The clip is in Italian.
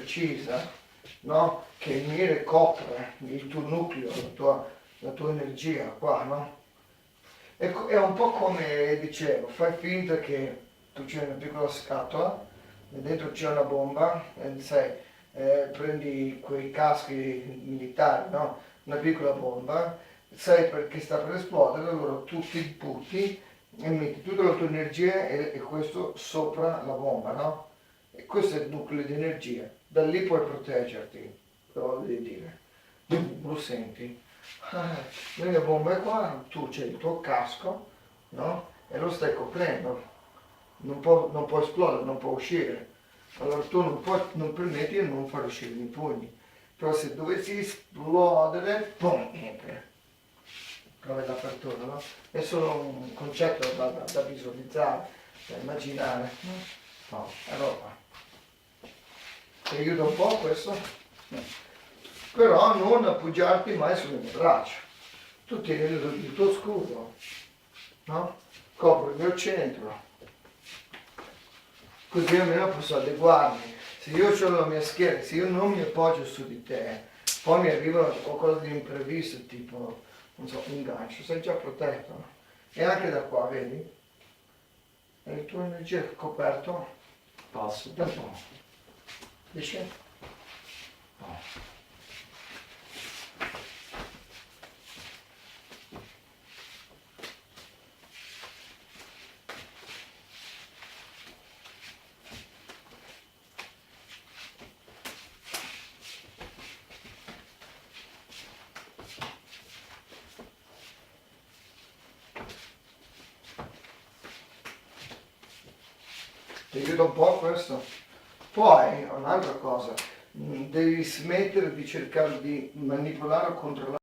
precisa, no? Che il miele copre il tuo nucleo, la tua energia qua, no? È un po' come dicevo, fai finta che tu c'è una piccola scatola e dentro c'è una bomba e sai, prendi quei caschi militari, no? Una piccola bomba, sai perché sta per esplodere, allora tu ti butti e metti tutta la tua energia e questo sopra la bomba, no? E questo è il nucleo di energia, da lì puoi proteggerti, però devi dire, lo senti? La mia bomba è qua, tu c'è il tuo casco, no? E lo stai coprendo, non può esplodere, non può uscire. Allora tu non permetti e non far uscire i pugni. Però se dovessi esplodere, boom, entra. Trovi l'apertura, no? È solo un concetto da visualizzare, da immaginare. No, è roba. Ti aiuta un po' questo? Però non appoggiarti mai sulle mie braccia. Tu tieni il tuo scudo, no? Copri il mio centro. Così almeno posso adeguarmi. Se io ho la mia schiena, se io non mi appoggio su di te, poi mi arriva qualcosa di imprevisto, tipo, non so, un gancio, sei già protetto. No? E anche da qua, vedi? E il tuo energia è coperto, passo da un po'. Dici? No. Ti aiuta un po' questo? Poi, un'altra cosa, devi smettere di cercare di manipolare o controllare